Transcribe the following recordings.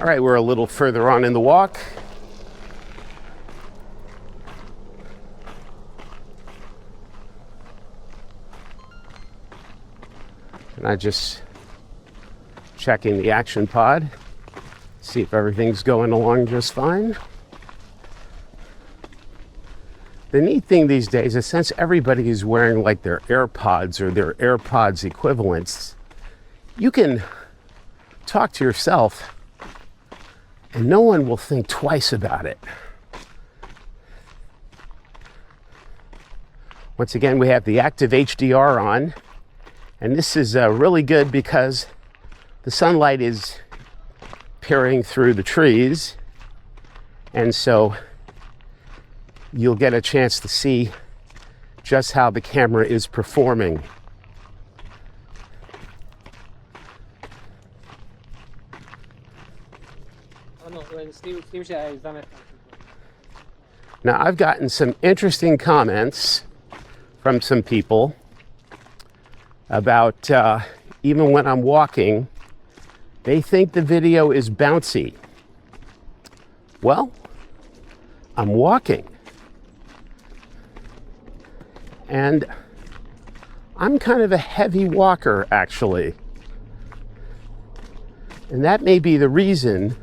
All right, we're a little further on in the walk. And I just checking the action pod, see if everything's going along just fine. The neat thing these days is since everybody is wearing like their AirPods or their AirPods equivalents, you can talk to yourself and no one will think twice about it. Once again, we have the active HDR on, and this is really good because the sunlight is peering through the trees, and so you'll get a chance to see just how the camera is performing. Now, I've gotten some interesting comments from some people about even when I'm walking, they think the video is bouncy. Well, I'm walking. And I'm kind of a heavy walker, actually. And that may be the reason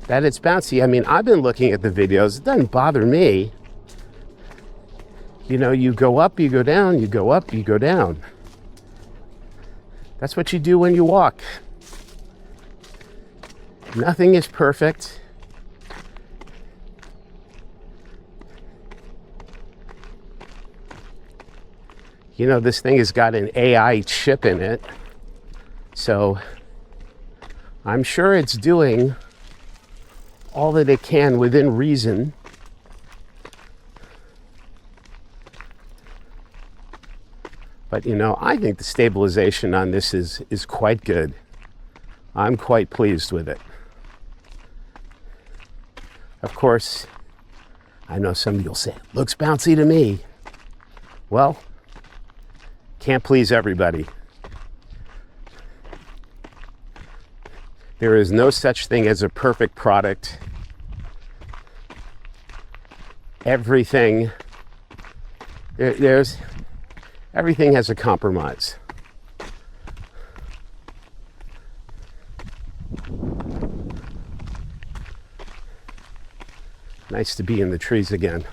that it's bouncy. I mean, I've been looking at the videos. It doesn't bother me. You know, you go up, you go down, you go up, you go down. That's what you do when you walk. Nothing is perfect. You know, this thing has got an AI chip in it. So I'm sure it's doing all that it can within reason. But you know, I think the stabilization on this is quite good. I'm quite pleased with it. Of course, I know some of you will say, looks bouncy to me. Well, can't please everybody. There is no such thing as a perfect product. Everything has a compromise. Nice to be in the trees again.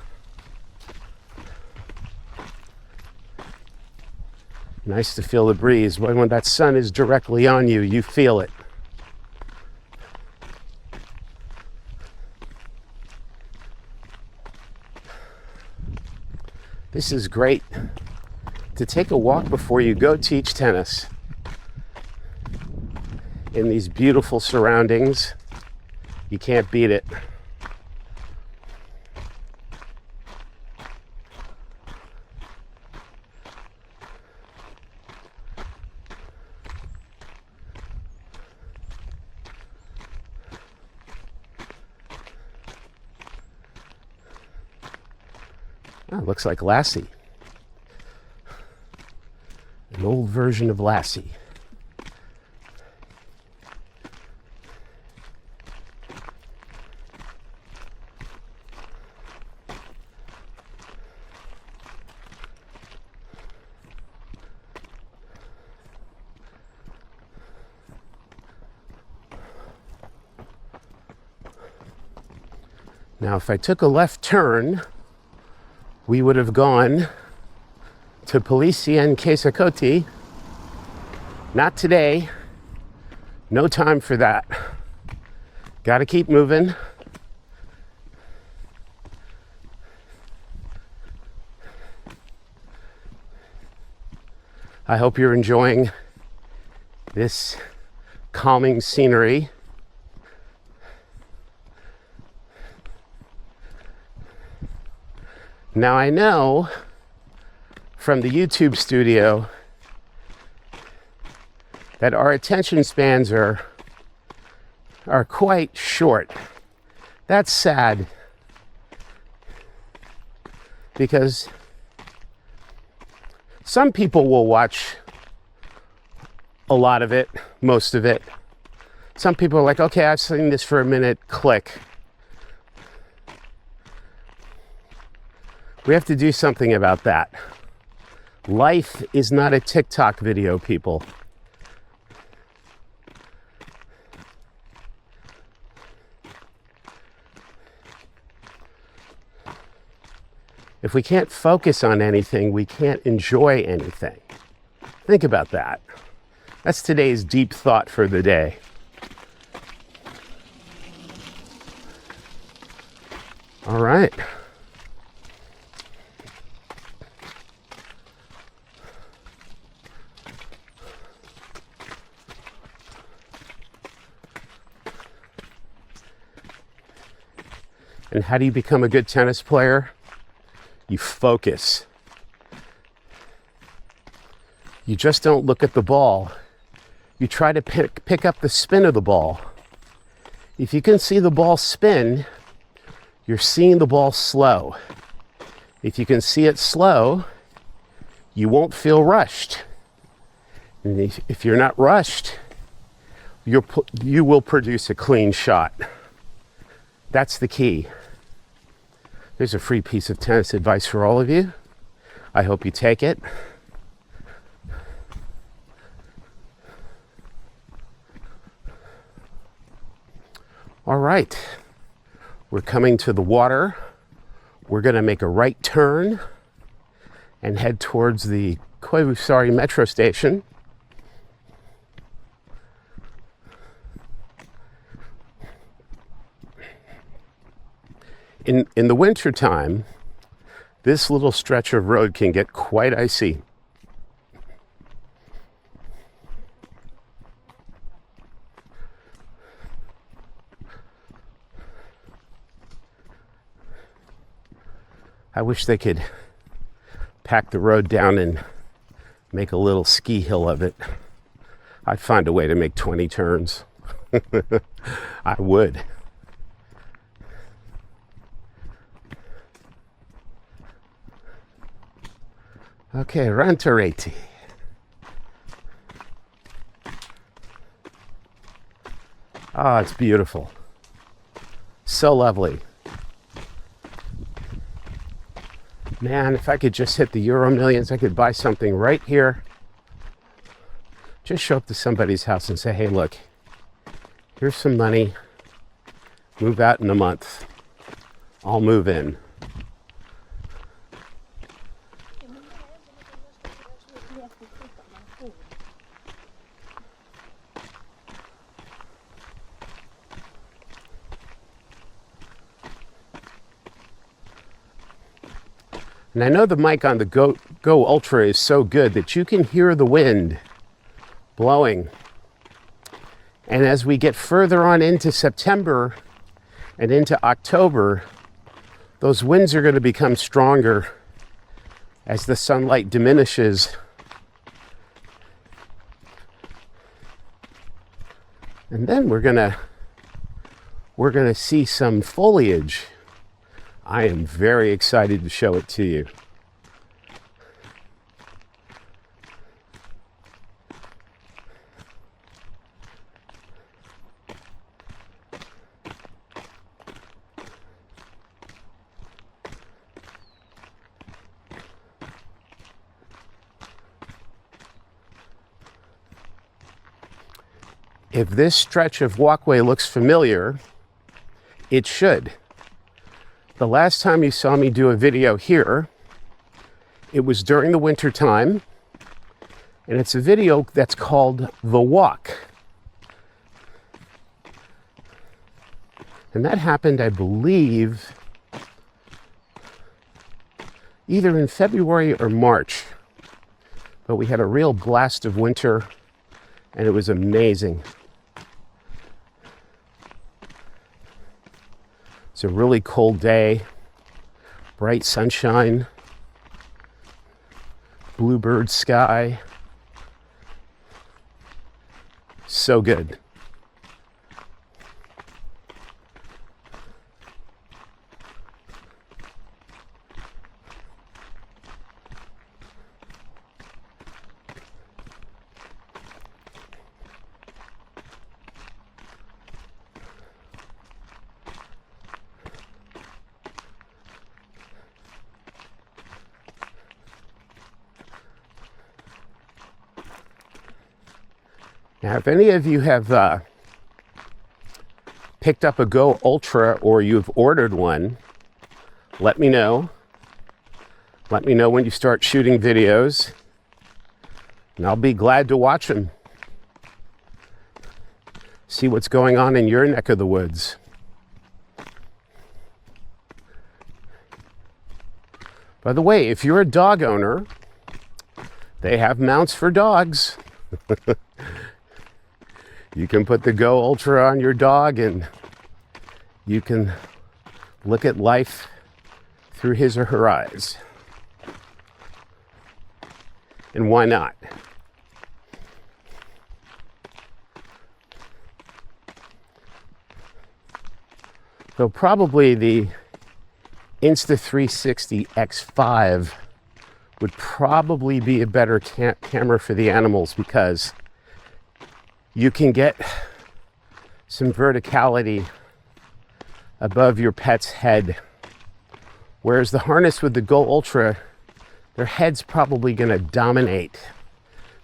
Nice to feel the breeze. When that sun is directly on you, you feel it. This is great to take a walk before you go teach tennis in these beautiful surroundings. You can't beat it. Oh, looks like Lassie. An old version of Lassie. Now, if I took a left turn, we would have gone to Polizia Quesacoti. Not today. No time for that. Gotta keep moving. I hope you're enjoying this calming scenery. Now I know from the YouTube studio that our attention spans are quite short. That's sad because some people will watch a lot of it, most of it. Some people are like, okay, I've seen this for a minute, click. We have to do something about that. Life is not a TikTok video, people. If we can't focus on anything, we can't enjoy anything. Think about that. That's today's deep thought for the day. All right. And how do you become a good tennis player? You focus. You just don't look at the ball. You try to pick up the spin of the ball. If you can see the ball spin, you're seeing the ball slow. If you can see it slow, you won't feel rushed. And if you're not rushed, you will produce a clean shot. That's the key. There's a free piece of tennis advice for all of you. I hope you take it. All right, we're coming to the water. We're going to make a right turn and head towards the Koivusaari metro station. In the winter time, this little stretch of road can get quite icy. I wish they could pack the road down and make a little ski hill of it. I'd find a way to make 20 turns. I would. Okay, Rantareti. Oh, it's beautiful. So lovely. Man, if I could just hit the Euro Millions, I could buy something right here. Just show up to somebody's house and say, hey, look, here's some money. Move out in a month. I'll move in. And I know the mic on the Go Ultra is so good that you can hear the wind blowing. And as we get further on into September and into October, those winds are going to become stronger as the sunlight diminishes. And then we're gonna see some foliage. I am very excited to show it to you. If this stretch of walkway looks familiar, it should. The last time you saw me do a video here, it was during the winter time, and it's a video that's called The Walk. And that happened, I believe, either in February or March. But we had a real blast of winter, and it was amazing. It's a really cold day, bright sunshine, bluebird sky. So good. Now, if any of you have picked up a Go Ultra or you've ordered one, let me know. Let me know when you start shooting videos, and I'll be glad to watch them. See what's going on in your neck of the woods. By the way, if you're a dog owner, they have mounts for dogs. You can put the Go Ultra on your dog and you can look at life through his or her eyes. And why not? So probably the Insta360 X5 would probably be a better camera for the animals, because you can get some verticality above your pet's head. Whereas the harness with the Go Ultra, their head's probably going to dominate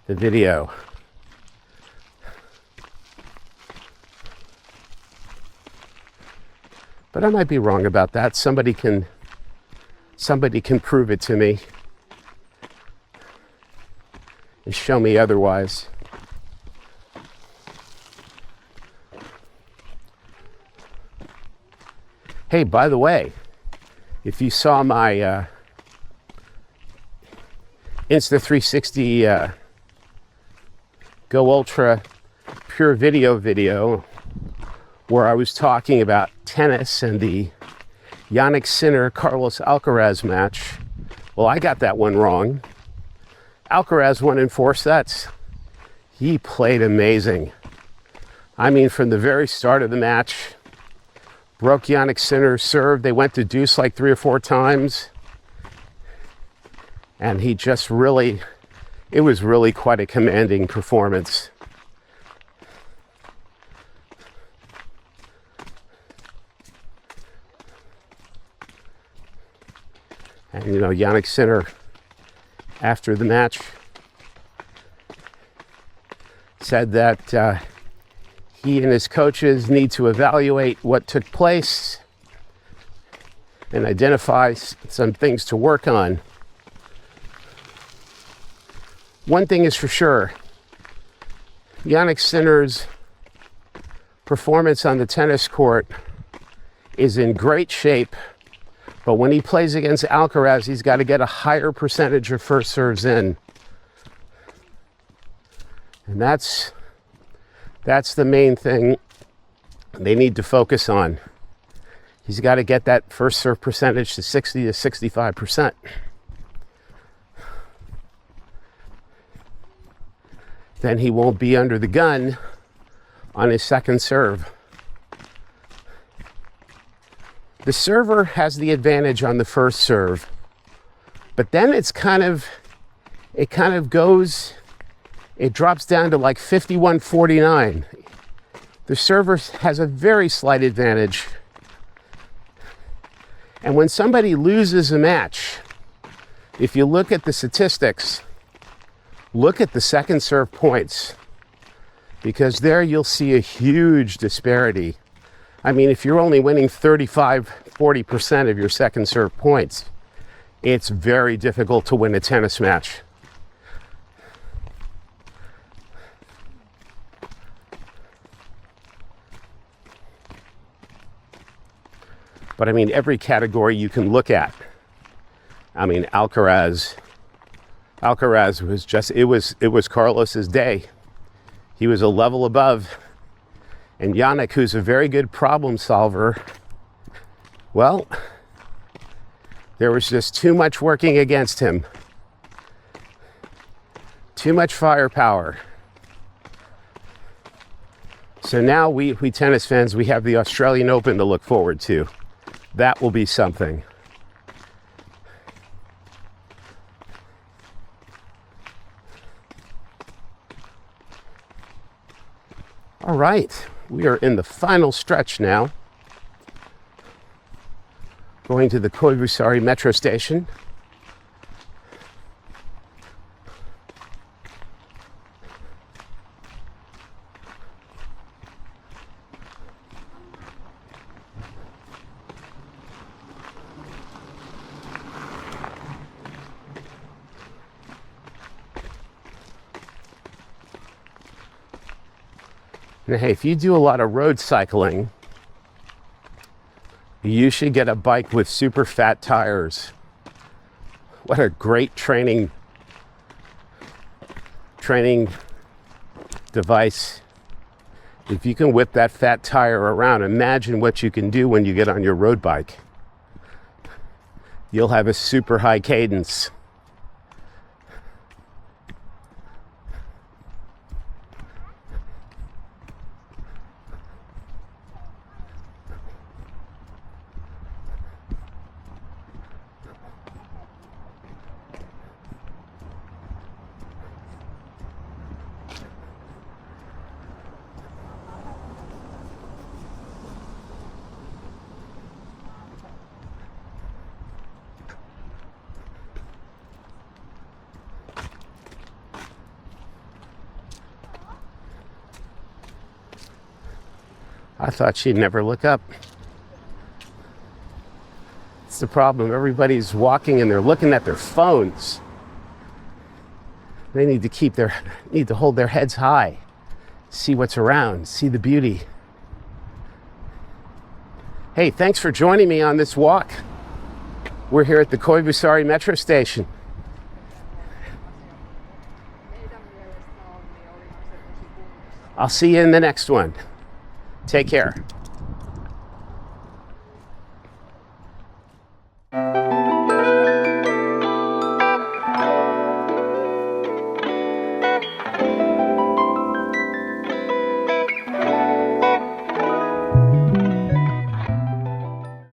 the video. But I might be wrong about that. Somebody can prove it to me and show me otherwise. Hey, by the way, if you saw my Insta360 Go Ultra Pure video where I was talking about tennis and the Jannik Sinner Carlos Alcaraz match, well, I got that one wrong. Alcaraz won in 4 sets. He played amazing. I mean, from the very start of the match, broke Jannik Sinner's serve. They went to deuce like 3 or 4 times. And he just really, it was really quite a commanding performance. And, you know, Jannik Sinner, after the match, said that he and his coaches need to evaluate what took place and identify some things to work on. One thing is for sure, Jannik Sinner's performance on the tennis court is in great shape, but when he plays against Alcaraz, he's got to get a higher percentage of first serves in. And that's the main thing they need to focus on. He's got to get that first serve percentage to 60 to 65%. Then he won't be under the gun on his second serve. The server has the advantage on the first serve, but then it drops down to like 51-49. The server has a very slight advantage. And when somebody loses a match, if you look at the statistics, look at the second serve points, because there you'll see a huge disparity. I mean, if you're only winning 35-40% of your second serve points, it's very difficult to win a tennis match. But I mean, every category you can look at. I mean, Alcaraz was just, it was Carlos's day. He was a level above. And Jannik, who's a very good problem solver, well, there was just too much working against him. Too much firepower. So now we tennis fans, we have the Australian Open to look forward to. That will be something. All right, we are in the final stretch now. Going to the Koivusaari metro station. Now, hey, if you do a lot of road cycling, you should get a bike with super fat tires. What a great training device. If you can whip that fat tire around, imagine what you can do when you get on your road bike. You'll have a super high cadence. I thought she'd never look up. It's the problem. Everybody's walking and they're looking at their phones. They need to hold their heads high, see what's around, see the beauty. Hey, thanks for joining me on this walk. We're here at the Koivusaari metro station. I'll see you in the next one. Take care.